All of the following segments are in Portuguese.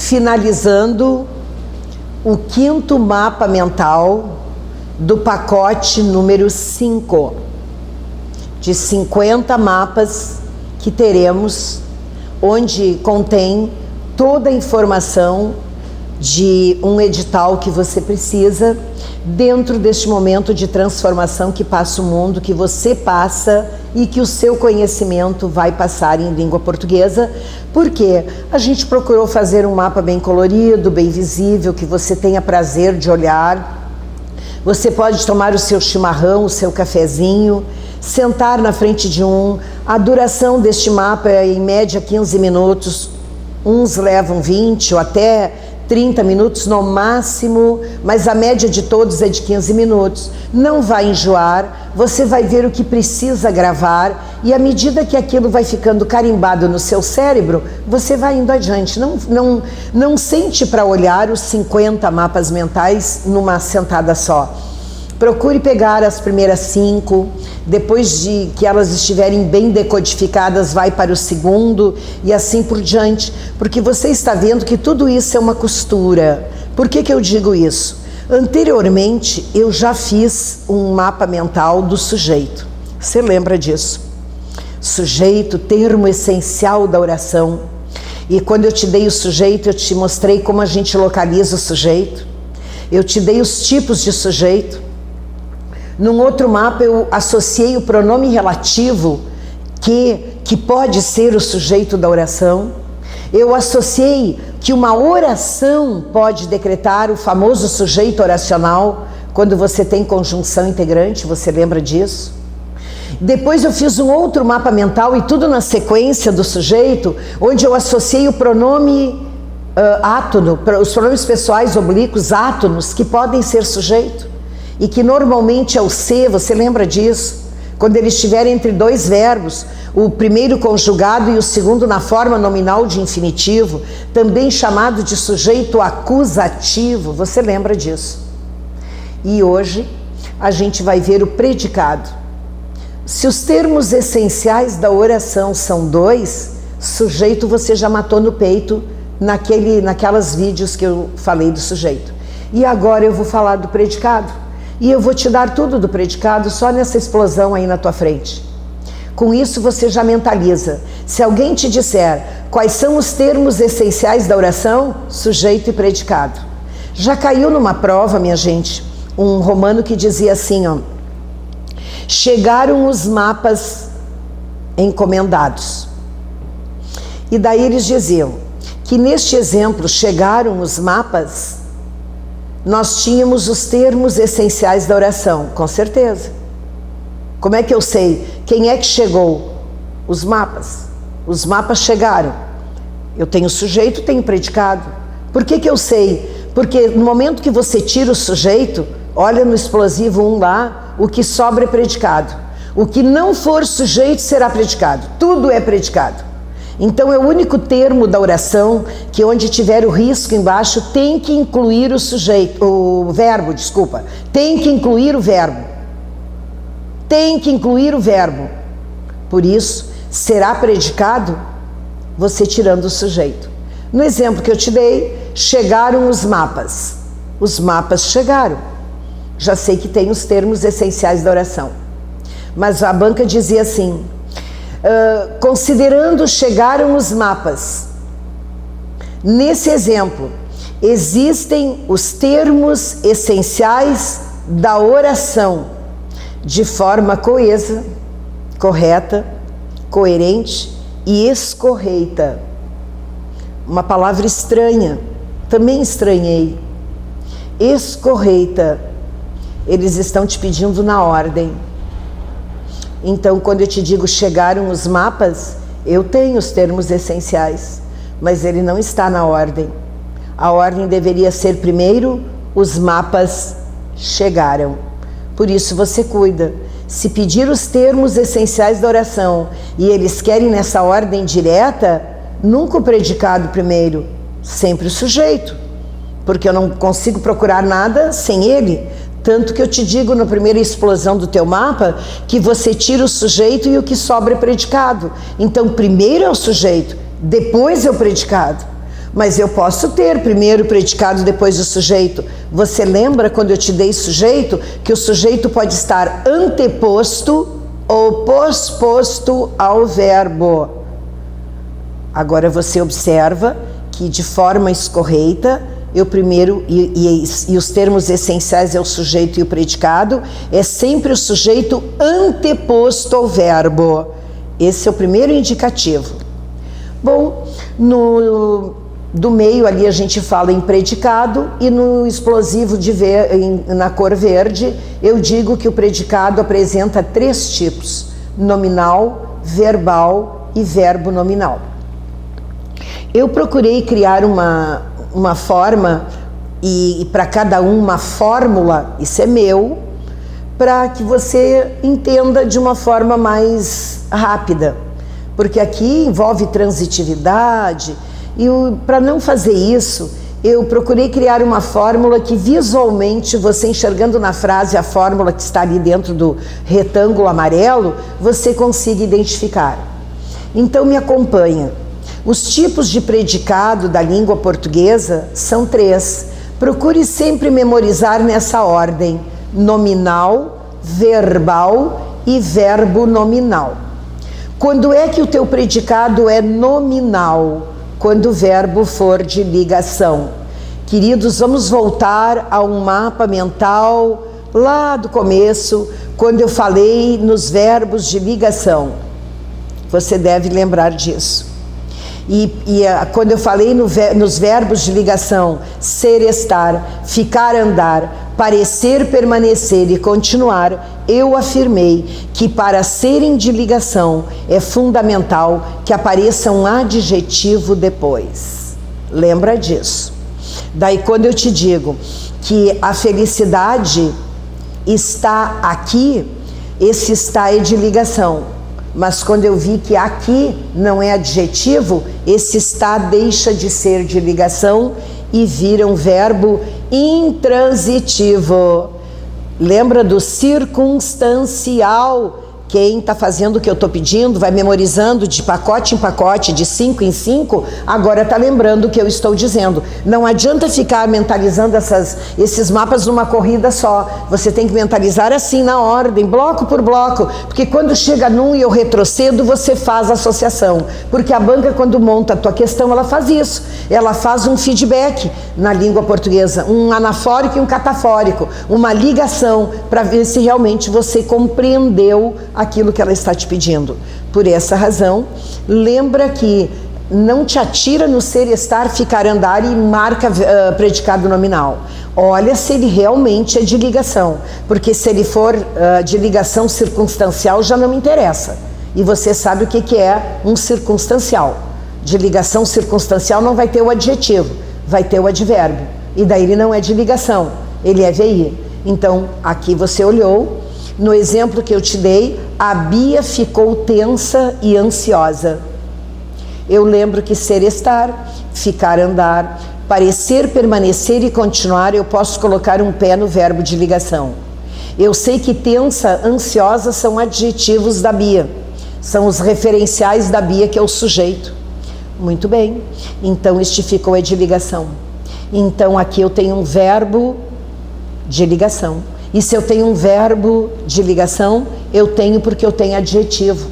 finalizando o 5º mapa mental do pacote número 5, de 50 mapas que teremos, onde contém toda a informação de um edital que você precisa dentro deste momento de transformação que passa o mundo, que você passa e que o seu conhecimento vai passar em língua portuguesa, porque a gente procurou fazer um mapa bem colorido, bem visível, que você tenha prazer de olhar. Você pode tomar o seu chimarrão, o seu cafezinho, sentar na frente de um. A duração deste mapa é em média 15 minutos, uns levam 20 ou até 30 minutos no máximo, mas a média de todos é de 15 minutos. Não vai enjoar, você vai ver o que precisa gravar e à medida que aquilo vai ficando carimbado no seu cérebro, você vai indo adiante. Não sente para olhar os 50 mapas mentais numa sentada só. Procure pegar as primeiras 5, depois de que elas estiverem bem decodificadas, vai para o segundo e assim por diante, porque você está vendo que tudo isso é uma costura. Por que eu digo isso? Anteriormente, eu já fiz um mapa mental do sujeito. Você lembra disso? Sujeito, termo essencial da oração. E quando eu te dei o sujeito, eu te mostrei como a gente localiza o sujeito. Eu te dei os tipos de sujeito. Num outro mapa eu associei o pronome relativo que pode ser o sujeito da oração. Eu associei que uma oração pode decretar o famoso sujeito oracional, quando você tem conjunção integrante, você lembra disso? Depois eu fiz um outro mapa mental e tudo na sequência do sujeito, onde eu associei o pronome átono, os pronomes pessoais oblíquos átonos, que podem ser sujeito. E que normalmente é o ser, você lembra disso? Quando ele estiver entre dois verbos, o primeiro conjugado e o segundo na forma nominal de infinitivo, também chamado de sujeito acusativo, você lembra disso? E hoje a gente vai ver o predicado. Se os termos essenciais da oração são 2, sujeito você já matou no peito naquelas vídeos que eu falei do sujeito. E agora eu vou falar do predicado. E eu vou te dar tudo do predicado só nessa explosão aí na tua frente. Com isso você já mentaliza. Se alguém te disser quais são os termos essenciais da oração, sujeito e predicado. Já caiu numa prova, minha gente, um romano que dizia assim, ó: chegaram os mapas encomendados. E daí eles diziam que neste exemplo, chegaram os mapas, nós tínhamos os termos essenciais da oração, com certeza. Como é que eu sei? Quem é que chegou? Os mapas. Os mapas chegaram. Eu tenho sujeito, tenho predicado. Por que eu sei? Porque no momento que você tira o sujeito, olha no explosivo 1 lá, o que sobra é predicado. O que não for sujeito será predicado. Tudo é predicado. Então é o único termo da oração que onde tiver o risco embaixo tem que incluir o sujeito, o verbo, desculpa. Tem que incluir o verbo. Tem que incluir o verbo. Por isso, será predicado você tirando o sujeito. No exemplo que eu te dei, chegaram os mapas. Os mapas chegaram. Já sei que tem os termos essenciais da oração. Mas a banca dizia assim: considerando chegaram os mapas. Nesse exemplo, existem os termos essenciais da oração de forma coesa, correta, coerente e escorreita. Uma palavra estranha, também estranhei. Escorreita. Eles estão te pedindo na ordem. Então, quando eu te digo chegaram os mapas, eu tenho os termos essenciais, mas ele não está na ordem. A ordem deveria ser primeiro, os mapas chegaram. Por isso você cuida. Se pedir os termos essenciais da oração e eles querem nessa ordem direta, nunca o predicado primeiro, sempre o sujeito, porque eu não consigo procurar nada sem ele. Tanto que eu te digo na primeira explosão do teu mapa que você tira o sujeito e o que sobra é predicado. Então primeiro é o sujeito, depois é o predicado. Mas eu posso ter primeiro o predicado, depois o sujeito. Você lembra quando eu te dei sujeito, que o sujeito pode estar anteposto ou posposto ao verbo. Agora você observa que de forma escorreita, eu primeiro, e os termos essenciais é o sujeito e o predicado, é sempre o sujeito anteposto ao verbo. Esse é o primeiro indicativo. Bom, do meio ali a gente fala em predicado, e no explosivo na cor verde, eu digo que o predicado apresenta 3 tipos: nominal, verbal e verbo nominal. Eu procurei criar uma forma, e para cada uma fórmula, isso é meu, para que você entenda de uma forma mais rápida, porque aqui envolve transitividade, e para não fazer isso, eu procurei criar uma fórmula que visualmente, você enxergando na frase a fórmula que está ali dentro do retângulo amarelo, você consiga identificar. Então me acompanha. Os tipos de predicado da língua portuguesa são 3. Procure sempre memorizar nessa ordem: nominal, verbal e verbo nominal. Quando é que o teu predicado é nominal? Quando o verbo for de ligação. Queridos, vamos voltar a um mapa mental lá do começo, quando eu falei nos verbos de ligação. Você deve lembrar disso. Quando eu falei nos verbos de ligação, ser, estar, ficar, andar, parecer, permanecer e continuar, eu afirmei que para serem de ligação é fundamental que apareça um adjetivo depois. Lembra disso. Daí quando eu te digo que a felicidade está aqui, esse está é de ligação. Mas quando eu vi que aqui não é adjetivo, esse está deixa de ser de ligação e vira um verbo intransitivo. Lembra do circunstancial? Quem está fazendo o que eu estou pedindo, vai memorizando de pacote em pacote, de 5 em 5, agora está lembrando o que eu estou dizendo. Não adianta ficar mentalizando esses mapas numa corrida só. Você tem que mentalizar assim, na ordem, bloco por bloco, porque quando chega num e eu retrocedo, você faz associação. Porque a banca, quando monta a tua questão, ela faz isso. Ela faz um feedback na língua portuguesa, um anafórico e um catafórico, uma ligação, para ver se realmente você compreendeu aquilo que ela está te pedindo. Por essa razão, lembra que não te atira no ser, estar, ficar, andar e marca predicado nominal. Olha se ele realmente é de ligação, porque se ele for de ligação circunstancial já não me interessa. E você sabe o que é um circunstancial. De ligação circunstancial não vai ter o adjetivo, vai ter o advérbio. E daí ele não é de ligação, ele é VI. Então, aqui você olhou. No exemplo que eu te dei, a Bia ficou tensa e ansiosa. Eu lembro que ser, estar, ficar, andar, parecer, permanecer e continuar, eu posso colocar um pé no verbo de ligação. Eu sei que tensa, ansiosa são adjetivos da Bia. São os referenciais da Bia, que é o sujeito. Muito bem. Então, este ficou é de ligação. Então, aqui eu tenho um verbo de ligação. E se eu tenho um verbo de ligação, eu tenho porque eu tenho adjetivo.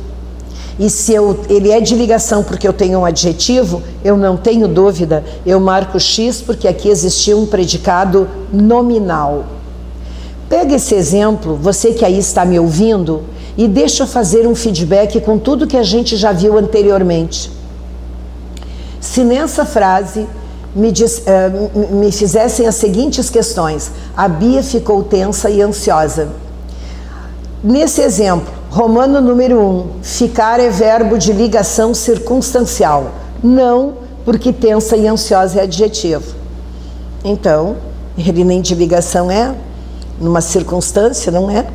E se ele é de ligação porque eu tenho um adjetivo, eu não tenho dúvida, eu marco X porque aqui existiu um predicado nominal. Pega esse exemplo, você que aí está me ouvindo, e deixa eu fazer um feedback com tudo que a gente já viu anteriormente. Se nessa frase me fizessem as seguintes questões: a Bia ficou tensa e ansiosa. Nesse exemplo, Romano número 1, ficar é verbo de ligação circunstancial. Não, porque tensa e ansiosa é adjetivo. Então, ele nem de ligação é, numa circunstância, não é?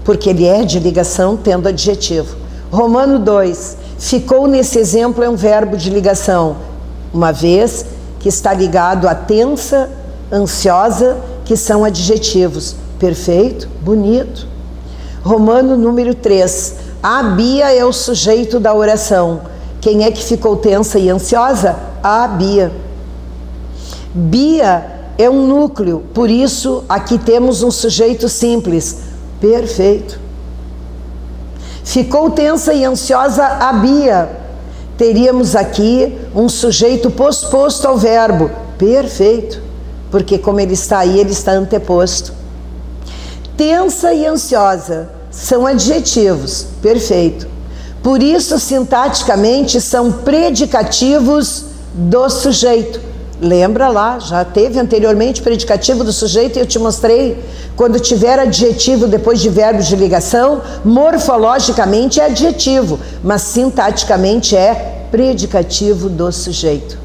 Porque ele é de ligação tendo adjetivo. Romano 2, ficou nesse exemplo é um verbo de ligação, uma vez que está ligado a tensa, ansiosa, que são adjetivos. Perfeito, bonito. Romano número 3, a Bia é o sujeito da oração. Quem é que ficou tensa e ansiosa? A Bia. Bia é um núcleo, por isso aqui temos um sujeito simples. Perfeito. Ficou tensa e ansiosa a Bia. Teríamos aqui um sujeito posposto ao verbo. Perfeito. Porque como ele está aí, ele está anteposto. Tensa e ansiosa são adjetivos. Perfeito. Por isso, sintaticamente, são predicativos do sujeito. Lembra lá, já teve anteriormente predicativo do sujeito e eu te mostrei. Quando tiver adjetivo depois de verbo de ligação, morfologicamente é adjetivo, mas sintaticamente é predicativo do sujeito.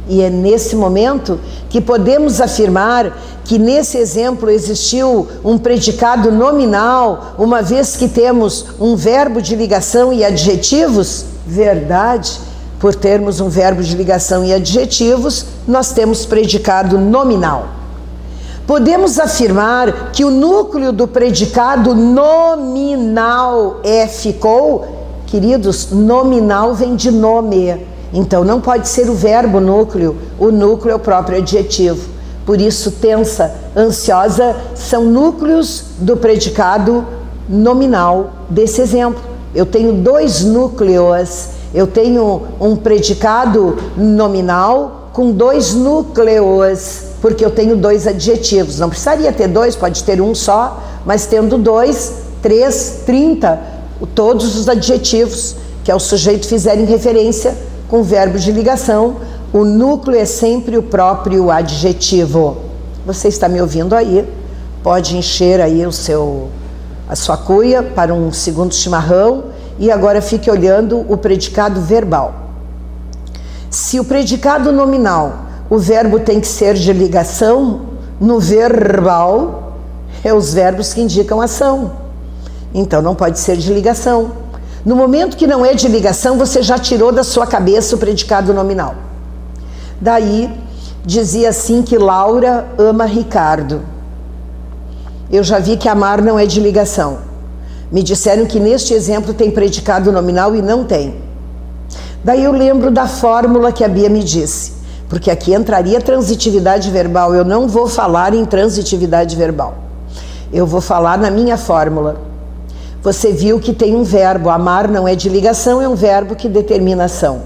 E é nesse momento que podemos afirmar que nesse exemplo existiu um predicado nominal, uma vez que temos um verbo de ligação e adjetivos? Verdade. Por termos um verbo de ligação e adjetivos, nós temos predicado nominal. Podemos afirmar que o núcleo do predicado nominal é ficou? Queridos, nominal vem de nome. Então não pode ser o verbo núcleo, o núcleo é o próprio adjetivo. Por isso, tensa, ansiosa são núcleos do predicado nominal desse exemplo. Eu tenho dois núcleos, eu tenho um predicado nominal com dois núcleos, porque eu tenho dois adjetivos. Não precisaria ter dois, pode ter um só, mas tendo dois, 3, 30, todos os adjetivos que ao sujeito fizerem referência com o verbo de ligação, o núcleo é sempre o próprio adjetivo. Você está me ouvindo aí? Pode encher aí a sua cuia para um segundo chimarrão e agora fique olhando o predicado verbal. Se o predicado nominal, o verbo tem que ser de ligação, no verbal, é os verbos que indicam ação. Então não pode ser de ligação. No momento que não é de ligação, você já tirou da sua cabeça o predicado nominal. Daí, dizia assim que Laura ama Ricardo. Eu já vi que amar não é de ligação. Me disseram que neste exemplo tem predicado nominal e não tem. Daí eu lembro da fórmula que a Bia me disse, porque aqui entraria transitividade verbal. Eu não vou falar em transitividade verbal. Eu vou falar na minha fórmula. Você viu que tem um verbo, amar não é de ligação, é um verbo que determina ação.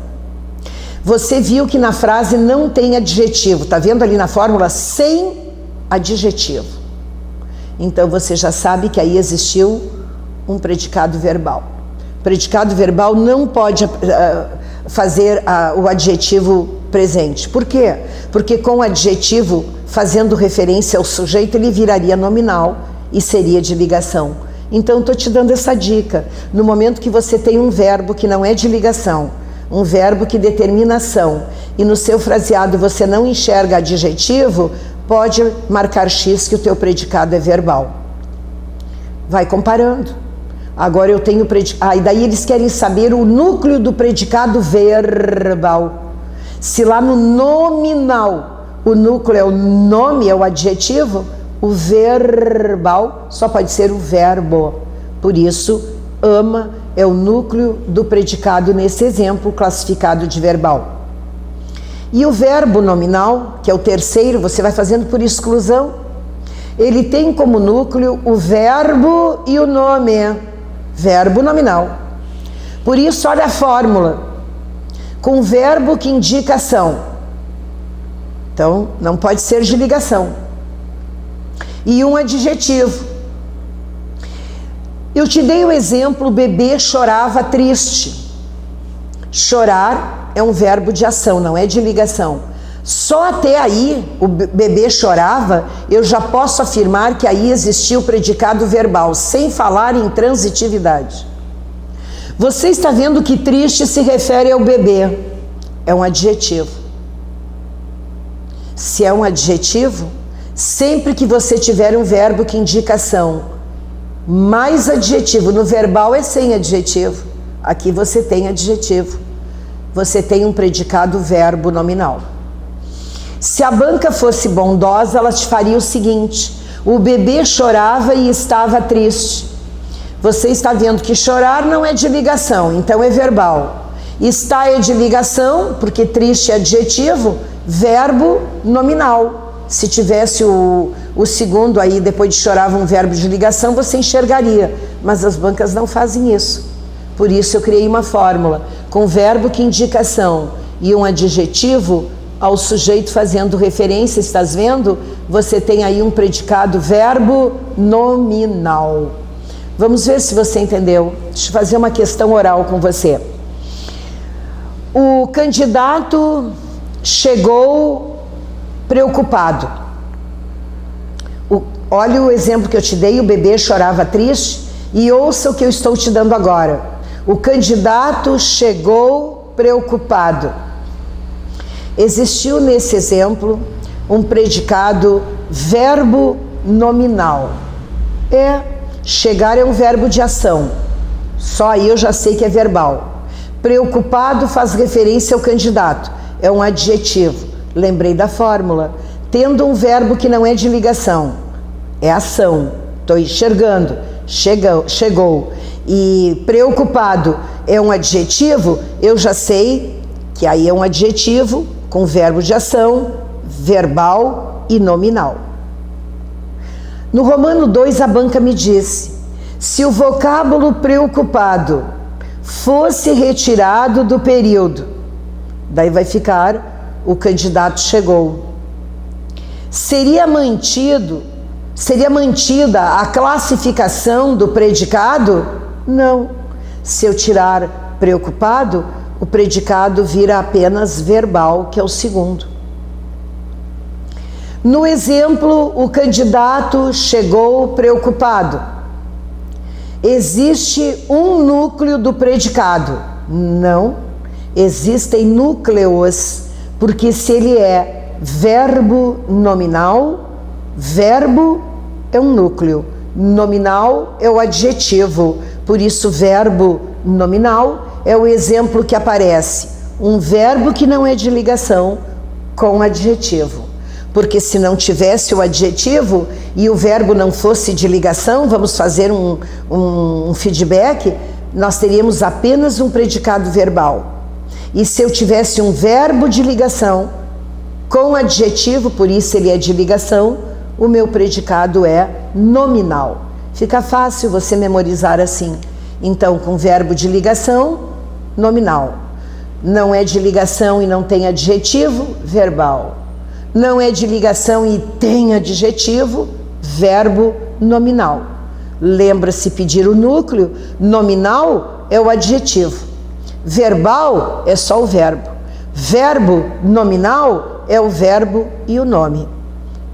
Você viu que na frase não tem adjetivo, tá vendo ali na fórmula? Sem adjetivo. Então você já sabe que aí existiu um predicado verbal. Predicado verbal não pode fazer o adjetivo presente. Por quê? Porque com o adjetivo fazendo referência ao sujeito, ele viraria nominal e seria de ligação. Então estou te dando essa dica. No momento que você tem um verbo que não é de ligação, um verbo que determina ação, e no seu fraseado você não enxerga adjetivo, pode marcar X que o teu predicado é verbal. Vai comparando. Agora eu tenho predicado. E daí eles querem saber o núcleo do predicado verbal. Se lá no nominal o núcleo é o nome, é o adjetivo, o verbal só pode ser o verbo. Por isso, ama é o núcleo do predicado nesse exemplo classificado de verbal. E o verbo nominal, que é o terceiro, você vai fazendo por exclusão, ele tem como núcleo o verbo e o nome. Verbo nominal. Por isso, olha a fórmula. Com verbo que indica ação. Então, não pode ser de ligação. E um adjetivo. Eu te dei o exemplo, o bebê chorava triste. Chorar é um verbo de ação, não é de ligação. Só até aí, o bebê chorava, eu já posso afirmar que aí existia o predicado verbal, sem falar em transitividade. Você está vendo que triste se refere ao bebê. É um adjetivo. Se é um adjetivo, sempre que você tiver um verbo que indica ação, mais adjetivo, no verbal é sem adjetivo, aqui você tem adjetivo, você tem um predicado verbo nominal. Se a banca fosse bondosa, ela te faria o seguinte: o bebê chorava e estava triste. Você está vendo que chorar não é de ligação, então é verbal. Está é de ligação, porque triste é adjetivo, verbo nominal. Se tivesse o segundo aí, depois de chorava, um verbo de ligação, você enxergaria. Mas as bancas não fazem isso. Por isso eu criei uma fórmula com verbo que indica ação e um adjetivo ao sujeito fazendo referência. Estás vendo? Você tem aí um predicado verbo nominal. Vamos ver se você entendeu. Deixa eu fazer uma questão oral com você. O candidato chegou preocupado. Olha o exemplo que eu te dei, o bebê chorava triste, e ouça o que eu estou te dando agora. O candidato chegou preocupado. Existiu nesse exemplo um predicado verbo nominal. Chegar é um verbo de ação. Só aí eu já sei que é verbal. Preocupado faz referência ao candidato. É um adjetivo. Lembrei da fórmula. Tendo um verbo que não é de ligação. É ação. Estou enxergando. Chegou. E preocupado é um adjetivo. Eu já sei que aí é um adjetivo com verbo de ação, verbal e nominal. No Romano 2, a banca me disse: se o vocábulo preocupado fosse retirado do período, daí vai ficar o candidato chegou. Seria mantida a classificação do predicado? Não. Se eu tirar preocupado, o predicado vira apenas verbal, que é o segundo. No exemplo, o candidato chegou preocupado. Existe um núcleo do predicado? Não. Existem núcleos, porque se ele é verbo nominal, verbo é um núcleo, nominal é o adjetivo, por isso verbo nominal é o exemplo que aparece, um verbo que não é de ligação com adjetivo. Porque se não tivesse o adjetivo e o verbo não fosse de ligação, vamos fazer um feedback, nós teríamos apenas um predicado verbal. E se eu tivesse um verbo de ligação com adjetivo, por isso ele é de ligação, o meu predicado é nominal. Fica fácil você memorizar assim. Então, com verbo de ligação, nominal. Não é de ligação e não tem adjetivo, verbal. Não é de ligação e tem adjetivo, verbo nominal. Lembra-se pedir o núcleo, nominal é o adjetivo. Verbal é só o verbo. Verbo nominal é o verbo e o nome.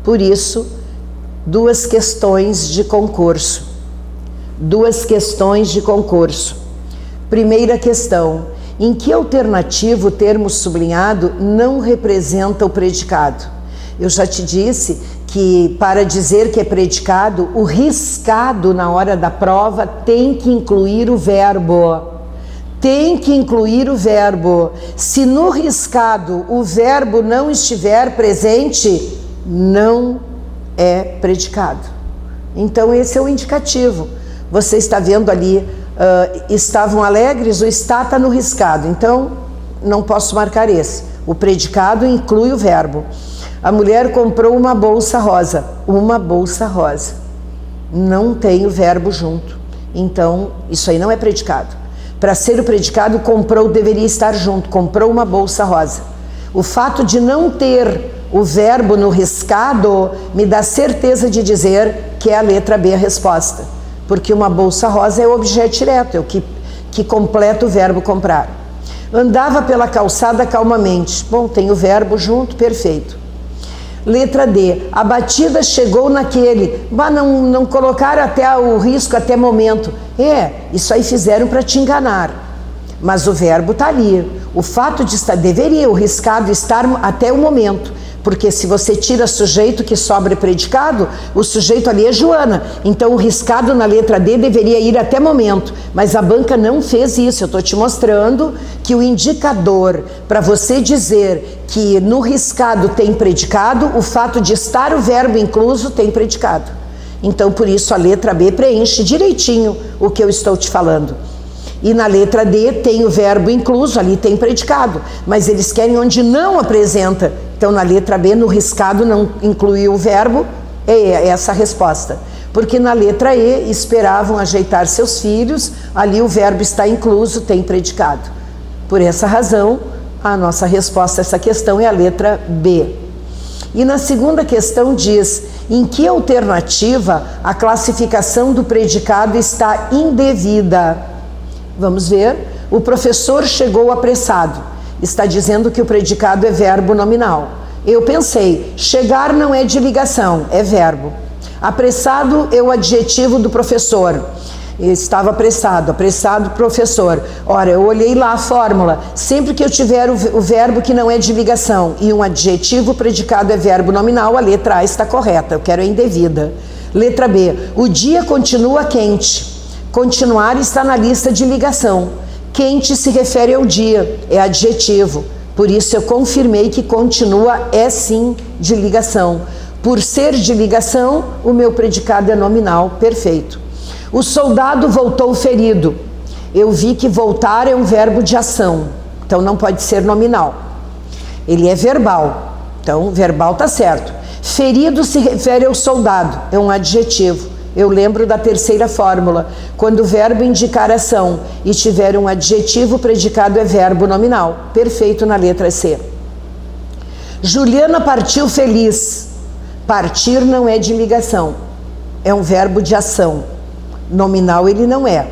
Por isso, duas questões de concurso. Primeira questão: em que alternativa o termo sublinhado não representa o predicado? Eu já te disse que para dizer que é predicado, o riscado na hora da prova tem que incluir o verbo. Se no riscado o verbo não estiver presente, não é predicado. Então esse é o indicativo. Você está vendo ali, estavam alegres, o está no riscado, então não posso marcar esse. O predicado inclui o verbo. A mulher comprou uma bolsa rosa. Não tem o verbo junto. Então isso aí não é predicado. Para ser o predicado, comprou deveria estar junto. Comprou uma bolsa rosa. O fato de não ter o verbo no riscado me dá certeza de dizer que é a letra B a resposta. Porque uma bolsa rosa é o objeto direto, é o que completa o verbo comprar. Andava pela calçada calmamente. Bom, tem o verbo junto, perfeito. Letra D, a batida chegou naquele. Não colocaram até o risco até momento. Isso aí fizeram para te enganar. Mas o verbo está ali. O fato de estar, deveria o riscado estar até o momento. Porque se você tira sujeito que sobra predicado, o sujeito ali é Joana. Então o riscado na letra D deveria ir até momento. Mas a banca não fez isso. Eu estou te mostrando que o indicador para você dizer que no riscado tem predicado, o fato de estar o verbo incluso tem predicado. Então por isso a letra B preenche direitinho o que eu estou te falando. E na letra D tem o verbo incluso, ali tem predicado, mas eles querem onde não apresenta. Então na letra B, no riscado, não incluiu o verbo, é essa a resposta. Porque na letra E esperavam ajeitar seus filhos, ali o verbo está incluso, tem predicado. Por essa razão, a nossa resposta a essa questão é a letra B. E na segunda questão diz: em que alternativa a classificação do predicado está indevida? Vamos ver. O professor chegou apressado. Está dizendo que o predicado é verbo nominal. Eu pensei, chegar não é de ligação, é verbo. Apressado é o adjetivo do professor. Estava apressado, apressado professor. Ora, eu olhei lá a fórmula. Sempre que eu tiver o verbo que não é de ligação e um adjetivo, o predicado é verbo nominal, a letra A está correta. Eu quero a indevida. Letra B. O dia continua quente. Continuar está na lista de ligação. Quente se refere ao dia, é adjetivo. Por isso eu confirmei que continua é sim de ligação. Por ser de ligação, o meu predicado é nominal, perfeito. O soldado voltou ferido. Eu vi que voltar é um verbo de ação, então não pode ser nominal. Ele é verbal, então verbal está certo. Ferido se refere ao soldado, é um adjetivo. Eu lembro da terceira fórmula. Quando o verbo indicar ação e tiver um adjetivo, o predicado é verbo nominal. Perfeito na letra C. Juliana partiu feliz. Partir não é de ligação. É um verbo de ação. Nominal ele não é.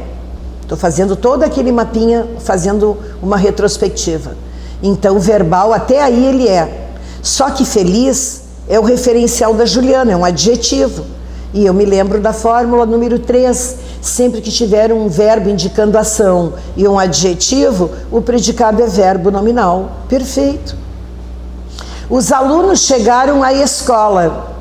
Estou fazendo todo aquele mapinha, fazendo uma retrospectiva. Então verbal até aí ele é. Só que feliz é o referencial da Juliana, é um adjetivo. E eu me lembro da fórmula número 3, sempre que tiver um verbo indicando ação e um adjetivo, o predicado é verbo nominal. Perfeito. Os alunos chegaram à escola.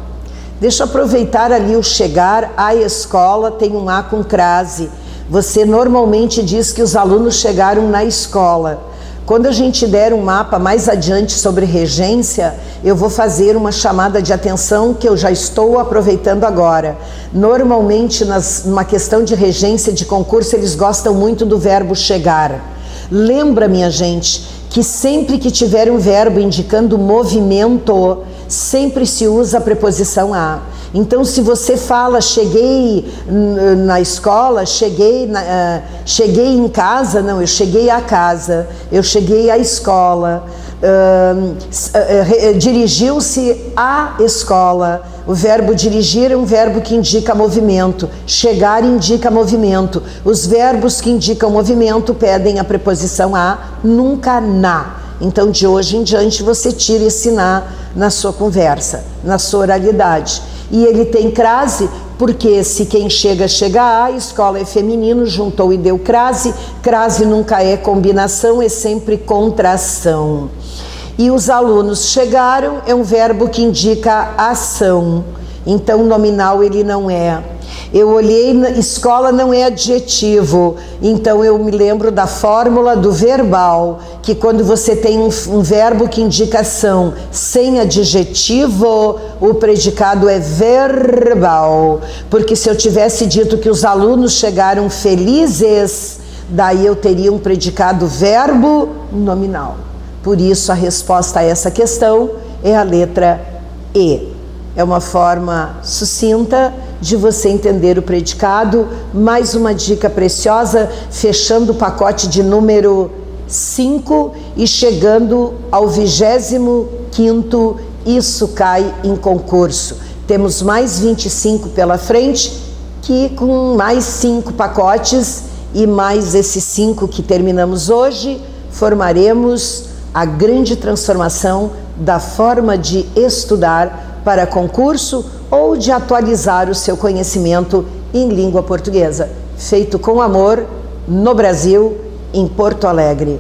Deixa eu aproveitar ali o chegar à escola, tem um A com crase. Você normalmente diz que os alunos chegaram na escola. Quando a gente der um mapa mais adiante sobre regência, eu vou fazer uma chamada de atenção que eu já estou aproveitando agora. Normalmente, numa questão de regência de concurso, eles gostam muito do verbo chegar. Lembra, minha gente, que sempre que tiver um verbo indicando movimento, sempre se usa a preposição a. Então, se você fala cheguei na escola, cheguei em casa, não, eu cheguei à casa, eu cheguei à escola, dirigiu-se à escola. O verbo dirigir é um verbo que indica movimento, chegar indica movimento. Os verbos que indicam movimento pedem a preposição a, nunca na. Então, de hoje em diante, você tira esse na sua conversa, na sua oralidade. E ele tem crase, porque se quem chega, chega a, escola é feminino, juntou e deu crase. Crase nunca é combinação, é sempre contração. E os alunos chegaram, é um verbo que indica ação. Então, nominal ele não é. Eu olhei, escola não é adjetivo, então eu me lembro da fórmula do verbal, que quando você tem um verbo que indica ação sem adjetivo, o predicado é verbal. Porque se eu tivesse dito que os alunos chegaram felizes, daí eu teria um predicado verbo nominal. Por isso a resposta a essa questão é a letra E. É uma forma sucinta de você entender o predicado. Mais uma dica preciosa, fechando o pacote de número 5 e chegando ao 25º, isso cai em concurso. Temos mais 25 pela frente, que com mais 5 pacotes e mais esses 5 que terminamos hoje, formaremos a grande transformação da forma de estudar para concurso ou de atualizar o seu conhecimento em língua portuguesa. Feito com amor, no Brasil, em Porto Alegre.